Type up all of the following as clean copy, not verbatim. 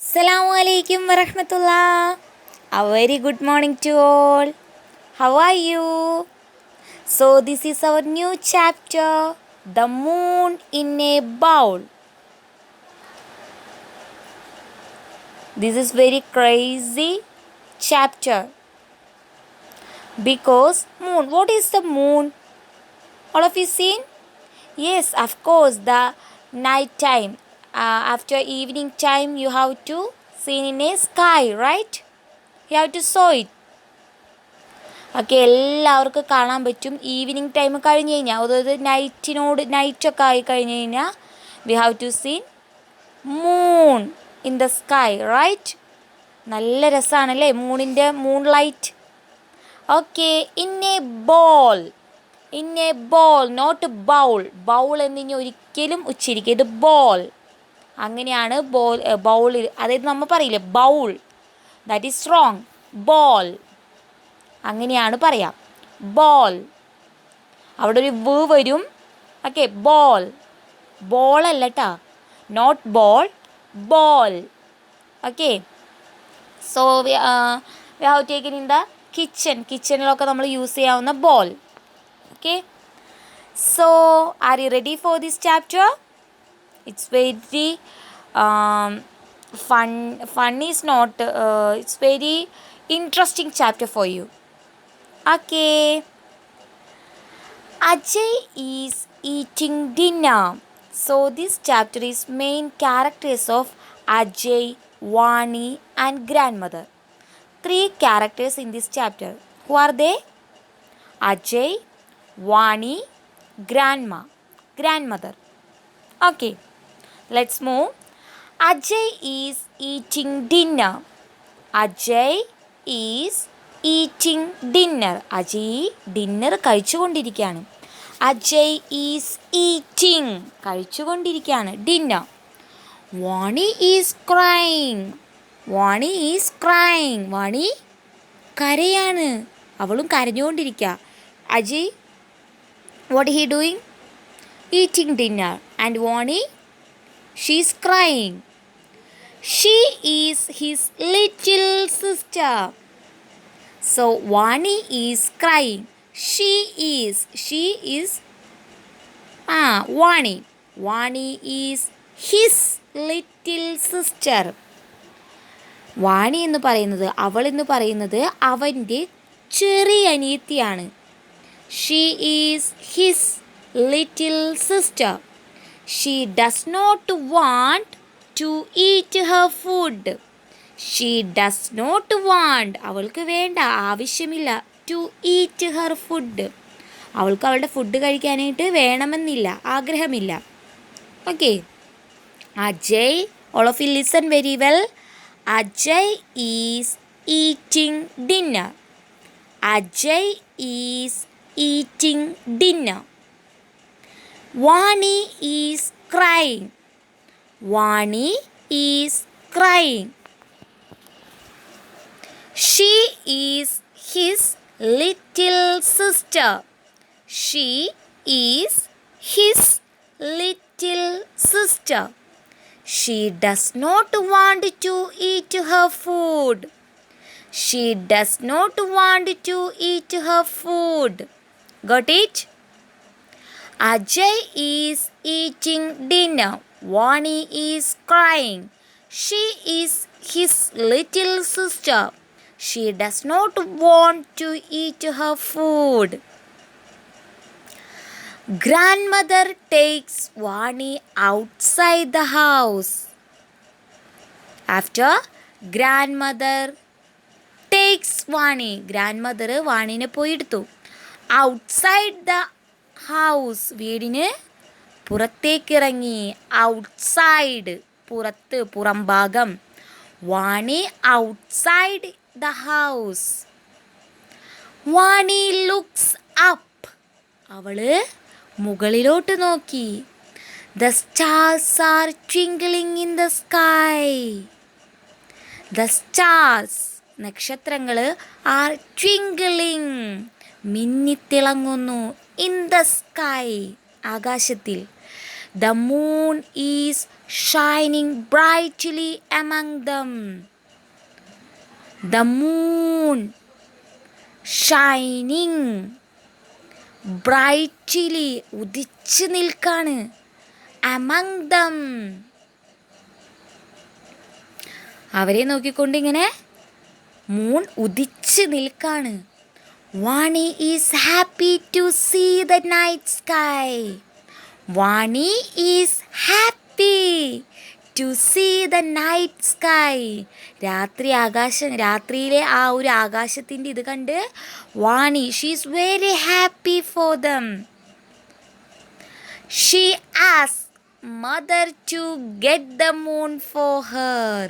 Assalamu alaikum warahmatullah. A very good morning to all. How are you? So this is our new chapter, The Moon in a Bowl. This is very crazy chapter because moon. What is the moon? All of you seen? Yes, of course, the night time. After evening time, you have to see in a sky, right? You have to saw it. Okay, എല്ലാവർക്കും കാണാൻ പറ്റും. Evening time കഴിഞ്ഞ് കഴിഞ്ഞാൽ, അതായത് നൈറ്റൊക്കെ ആയി കഴിഞ്ഞ് കഴിഞ്ഞാൽ we have to seen moon in the sky, right? നല്ല രസമാണല്ലേ moon light. Okay, in a ball, not bowl. Bowl എന്നിനി ഒരിക്കലും ഉച്ചരിക്കുക. ഇത് ബോൾ. അങ്ങനെയാണ് ബൗളിൽ, അതായത് നമ്മൾ പറയില്ലേ bowl, that is wrong. Ball അങ്ങനെയാണ് പറയാം. ബോൾ, അവിടെ ഒരു വ് വരും. ഓക്കെ, ബോൾ അല്ല കേട്ടോ, not ball, ball. Okay, so we have taken in the കിച്ചണിലൊക്കെ നമ്മൾ യൂസ് ചെയ്യാവുന്ന ball. Okay, so are you ready for this chapter? It's very fun is not, it's very interesting chapter for you. Okay, Ajay is eating dinner. So this chapter is main characters of Ajay, Vani and grandmother. 3 characters in this chapter. Who are they? Ajay, Vani, grandmother. Okay, let's move. Ajay is eating dinner. Ajay is eating dinner. Ajay dinner കഴിച്ചുകൊണ്ടിരിക്കുകയാണ്. Ajay is eating, കഴിച്ചുകൊണ്ടിരിക്കുകയാണ് dinner. Vani is crying. Vani കരയാണ്, അവളും കരഞ്ഞുകൊണ്ടിരിക്കുക. Ajay, what he doing? Eating dinner. And Vani, she is crying. She is his little sister. So Vani is crying. She is Vani. Vani is his little sister. വാണി എന്ന് പറയുന്നത്, അവൾ എന്ന് പറയുന്നത് അവൻ്റെ ചെറിയ അനിയത്തിയാണ്. She is his little sister. She does not want to eat her food. She does not want, അവൾക്ക് വേണ്ട, ആവശ്യമില്ല. To eat her food, അവൾക്ക് അവളുടെ ഫുഡ് കഴിക്കാനായിട്ട് വേണമെന്നില്ല, ആഗ്രഹമില്ല. Okay, Ajay, all of you listen very well. Ajay is eating dinner. Ajay is eating dinner. Vani is crying. Vani is crying. She is his little sister. She is his little sister. She does not want to eat her food. She does not want to eat her food. Got it? Ajay is eating dinner. Vani is crying. She is his little sister. She does not want to eat her food. Grandmother takes Vani outside the house. After grandmother takes Vani, grandmother വാണിനെ പോയി എടുത്തു. Outside the house, വീടിന് പുറത്തേക്കിറങ്ങി. Outside, പുറത്ത്, പുറം ഭാഗം. Vani outside the house. Vani looks up, അവള് മുകളിലോട്ട് നോക്കി. The stars are twinkling in the sky. The stars, നക്ഷത്രങ്ങൾ, ആർ ട്വിങ്ക്ലിംഗ്, മിന്നിത്തിളങ്ങുന്നു. ഇൻ ദ സ്കൈ, ആകാശത്തിൽ. The moon is shining brightly among them. The moon shining brightly ഉദിച്ചു നിൽക്കാണ് among them. അവരെ നോക്കിക്കൊണ്ടിങ്ങനെ moon ഉദിച്ചു നിൽക്കാണ്. Vani is happy to see the night sky. Vani is happy to see the night sky. രാത്രിയിലെ ആ ഒരു ആകാശത്തിൻ്റെ ഇത് കണ്ട് Vani she is very happy for them. She asked mother to get the moon for her.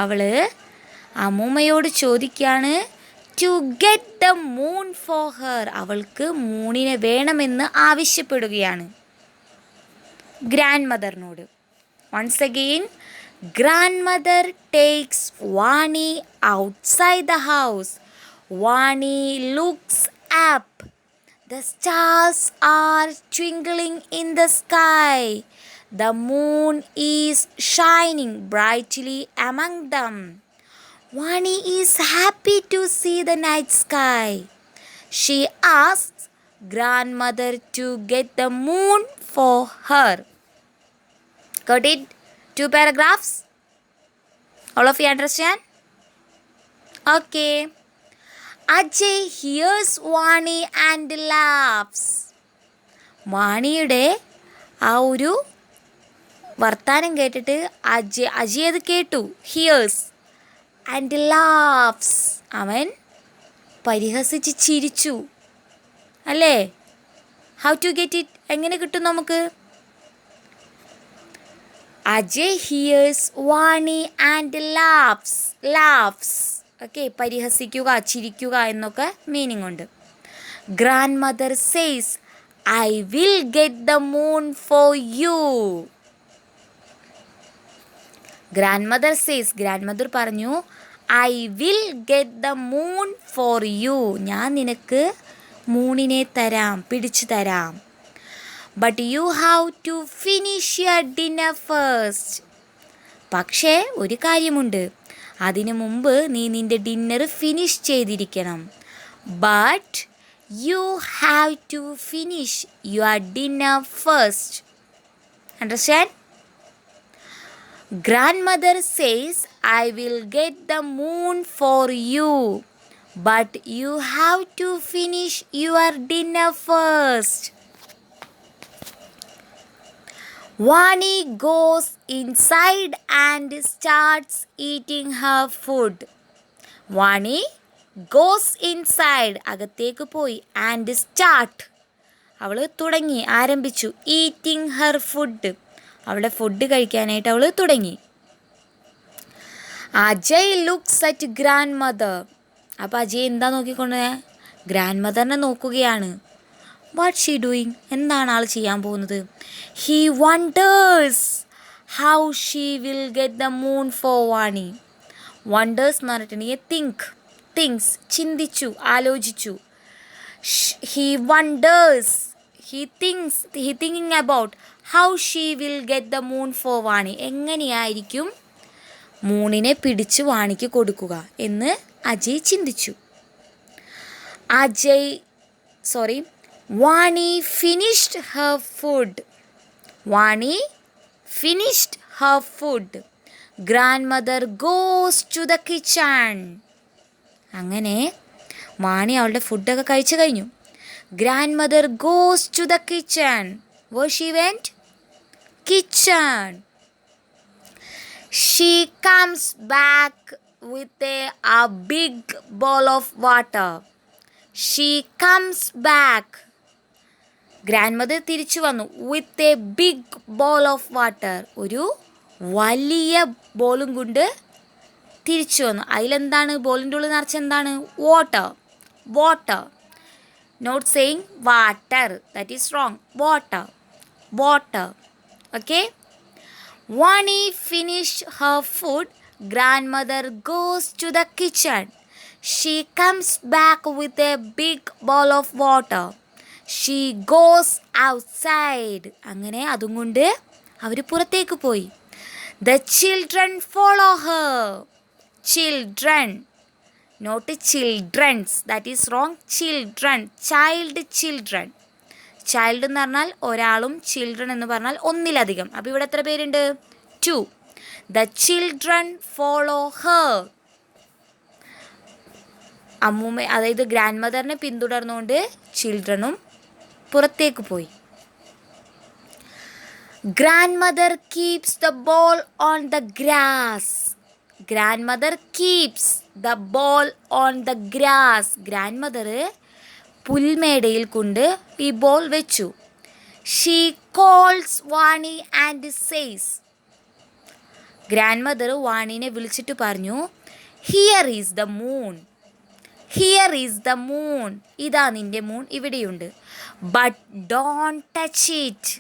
അവള് അമ്മൂമ്മയോട് ചോദിക്കുകയാണ് to get the moon for her. അവൾക്ക് മൂണിനെ വേണമെന്ന് ആവശ്യപ്പെടുകയാണ് ഗ്രാൻഡ് മദറിനോട്. Once again grandmother takes Vani outside the house. Vani looks up. The stars are twinkling in the sky. The moon is shining brightly among them. Vani is happy to see the night sky. She asks grandmother to get the moon for her. Got it? 2 paragraphs. All of you understand? Okay. Ajay hears Vani and laughs. വാണിയുടെ ആ ഒരു വർത്താനം കേട്ടിട്ട് അജയ് അത് കേട്ടു. Here's and laughs. അവൻ പരിഹസിച്ച് ചിരിച്ചു. അല്ലേ? How to get it? എങ്ങനെ കിട്ടും നമുക്ക്? Ajay here's Vani and laughs. Okay, പരിഹസിക്കുക, ചിരിക്കുക എന്നൊക്കെ മീനിങ് ഉണ്ട്. Grand mother says I will get the moon for you. Grand mother പറഞ്ഞു I will get the moon for you. ഞാൻ നിനക്ക് മൂണിനെ തരാം, പിടിച്ചു തരാം. But you have to finish your dinner first. പക്ഷേ ഒരു കാര്യമുണ്ട്, അതിനു മുമ്പ് നീ നിൻ്റെ ഡിന്നർ ഫിനിഷ് ചെയ്തിരിക്കണം. But you have to finish your dinner first. Understand? Grandmother says, I will get the moon for you, but you have to finish your dinner first. Vani goes inside and starts eating her food. Vani goes inside, അകത്തേക്ക് പോയി, and start, അവൾ ആരംഭിച്ചു, eating her food, അവളുടെ food കഴിക്കാനായിട്ട് അവൾ തുടങ്ങി. Ajay looks at grandmother. അപ്പോൾ അജയ് എന്താ നോക്കിക്കൊണ്ട്? ഗ്രാൻഡ് മദറിനെ നോക്കുകയാണ്. What she doing? എന്താണ് ആൾ ചെയ്യാൻ പോകുന്നത്? He wonders how she will get the moon for Vani. Wonders എന്ന് പറഞ്ഞിട്ടുണ്ടെങ്കിൽ തിങ്സ്, ചിന്തിച്ചു, ആലോചിച്ചു. He wonders, he thinking about how she will get the moon for Vani. എങ്ങനെയായിരിക്കും മൂണിനെ പിടിച്ച് വാണിക്ക് കൊടുക്കുക എന്ന് അജയ് ചിന്തിച്ചു. Vani finished her food. Grandmother goes to the kitchen. അങ്ങനെ വാണി അവളുടെ ഫുഡൊക്കെ കഴിച്ചു കഴിഞ്ഞു. Grandmother goes to the kitchen. Where she went? Kitchen. She comes back with a big bowl of water. Grandmother തിരിച്ചു വന്നു. With a big bowl of water. ഒരു വലിയ ബോളും കൊണ്ട് തിരിച്ചു വന്നു. അതിലെന്താണ്? ബോളിൻ്റെ ഉള്ളിൽ നിറച്ചെന്താണ്? Water. Not saying water, that is wrong. Water. Okay. Vani finished her food. Grandmother goes to the kitchen. She comes back with a big bowl of water. She goes outside. അങ്ങനെ അതും കൊണ്ട് അവർ പുറത്തേക്ക് പോയി. The children follow her. Children, not childrens, that is wrong. Children, child, children. Child എന്ന് പറഞ്ഞാൽ ഒരാളും children എന്ന് പറഞ്ഞാൽ ഒന്നിലധികം. അപ്പോൾ ഇവിടെ എത്ര പേരുണ്ട്? 2. The children follow her. അമ്മൂമ്മ, അതായത് ഗ്രാൻഡ് മദറിനെ പിന്തുടർന്നുകൊണ്ട് ചിൽഡ്രനും പുറത്തേക്ക് പോയി. Grandmother keeps the ball on the grass. Grandmother keeps the ball on the grass. Grandmother പുൽമേടയിൽ കൊണ്ട് ഈ ബോൾ വെച്ചു. She calls Vani and says. Grandmother Vani വിളിച്ചിട്ട് പറഞ്ഞു, here is the moon. Here is the moon. ഇതാ നിന്റെ moon ഇവിടെയുണ്ട്. But don't touch it.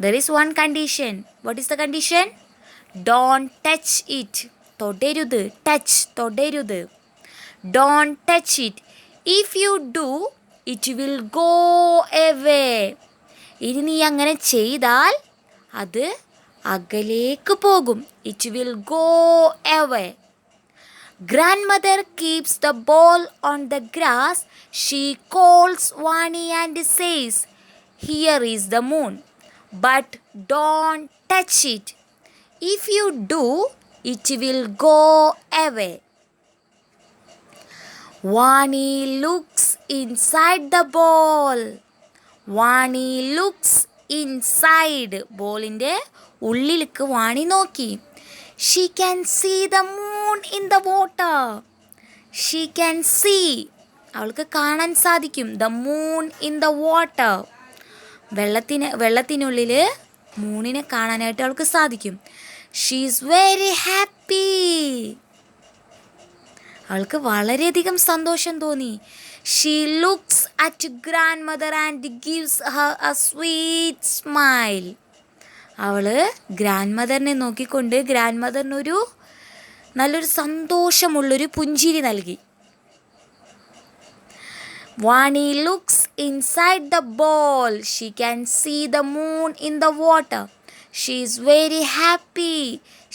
There is one condition. What is the condition? Don't touch it. തൊടരുത്. Touch, തൊടരുത്. Don't touch it. If you do it will go away. ഇനി നീ അങ്ങനെ ചെയ്താൽ അത് അകലേക്ക് പോകും. It will go away. Grandmother keeps the ball on the grass. She calls Vani and says, here is the moon, but don't touch it. If you do, it will go away. Vani looks inside the ball. Vani looks inside. ബോളിൻ്റെ ഉള്ളിലേക്ക് വാണി നോക്കി. She can see the moon in the water. She can see. അവൾക്ക് കാണാൻ സാധിക്കും. The moon in the water. വെള്ളത്തിനുള്ളിൽ മൂണിനെ കാണാനായിട്ട് അവൾക്ക് സാധിക്കും. She is very happy. അവൾക്ക് വളരെയധികം സന്തോഷം തോന്നി. She looks at grandmother and gives her a sweet smile. അവൾ ഗ്രാൻഡ് മദറിനെ നോക്കിക്കൊണ്ട് ഗ്രാൻഡ് മദറിനൊരു നല്ലൊരു സന്തോഷമുള്ളൊരു പുഞ്ചിരി നൽകി. Vani looks inside the ball. She can see the moon in the water. She is very happy.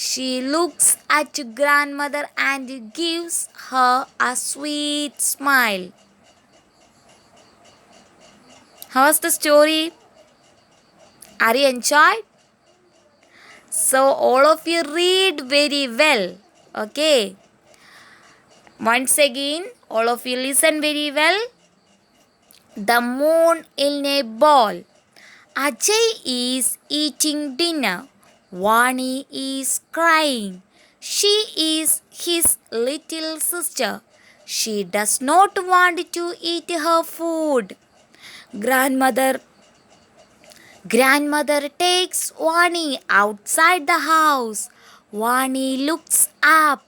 She looks at grandmother and gives her a sweet smile. How was the story? Are you enjoyed? So all of you read very well. Okay. Once again, all of you listen very well. The moon in a ball. Ajay is eating dinner. Vani is crying. She is his little sister. She does not want to eat her food. Grandmother takes Vani outside the house. Vani looks up.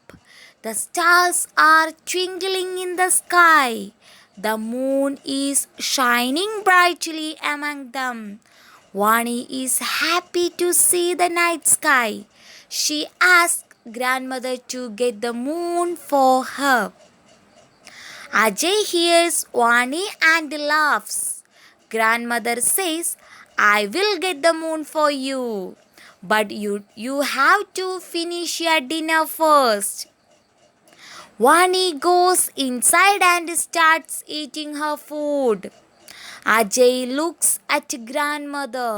The stars are twinkling in the sky. The moon is shining brightly among them. Vani is happy to see the night sky. She asks grandmother to get the moon for her. Ajay hears Vani and laughs. Grandmother says, I will get the moon for you, but you have to finish your dinner first. Vani goes inside and starts eating her food. Ajay looks at grandmother.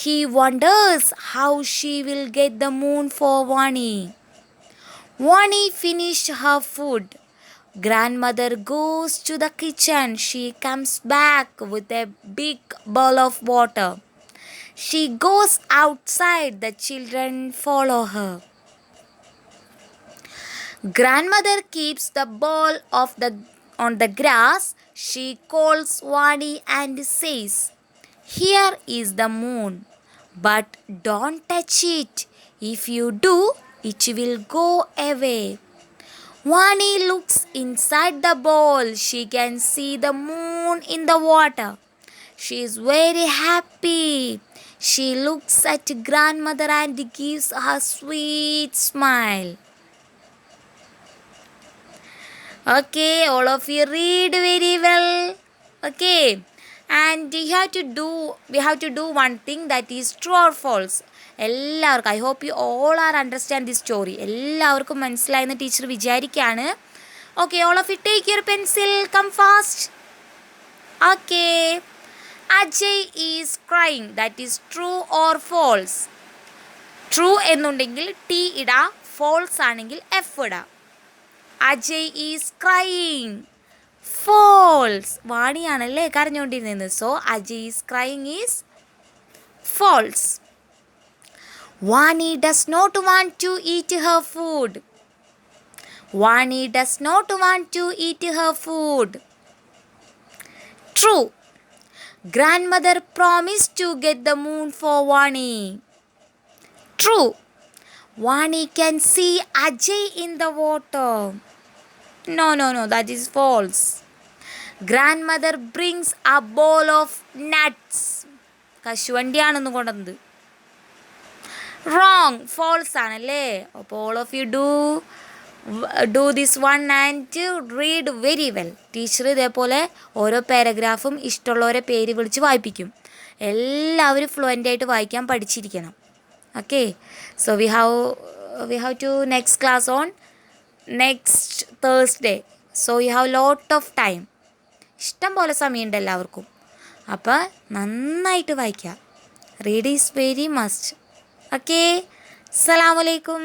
He wonders how she will get the moon for Vani. Vani finished her food. Grandmother goes to the kitchen. She comes back with a big bowl of water. She goes outside. The children follow her. Grandmother keeps the ball on the grass. She calls Vani and says, here is the moon, but don't touch it. If you do, it will go away. Vani looks inside the bowl. She can see the moon in the water. She is very happy. She looks at grandmother and gives her sweet smile. Okay, all of you read very well. Okay, And we have to do one thing, that is true or false. എല്ലാവർക്കും I hope you all are understand this story. എല്ലാവർക്കും മനസ്സിലായെന്ന് teacher വിചാരിക്കുകയാണ്. Okay, all of you take your pencil, come fast. Okay, Ajay is crying, that is true or false? True എന്നുണ്ടെങ്കിൽ T ഇടാം, false ആണെങ്കിൽ F ഇടാം. Ajay is crying, false. വാണിയാണല്ലേ കരഞ്ഞുകൊണ്ടിരുന്നത്. So Ajay is crying is false. Vani does not want to eat her food. Vani does not want to eat her food. True. Grandmother promised to get the moon for Vani. True. Vani can see Ajay in the water. No, that is false. Grandmother brings a bowl of nuts. കശുവണ്ടിയാണെന്ന് കൊണ്ടത്. Wrong. False ആണല്ലേ. അപ്പോൾ all of you do this one and read very well. Teacher ഇതേപോലെ ഓരോ പാരഗ്രാഫും ഇഷ്ടമുള്ളവരെ പേര് വിളിച്ച് വായിപ്പിക്കും. എല്ലാവരും fluent ആയിട്ട് വായിക്കാൻ പഠിച്ചിരിക്കണം. Okay, so we have to next class on next Thursday. So you have lot of time. ഇഷ്ടം പോലെ സമയമുണ്ട് എല്ലാവർക്കും. അപ്പോൾ നന്നായിട്ട് വായിക്കുക. Read is very must. Okay, അസ്സലാമു അലൈക്കും.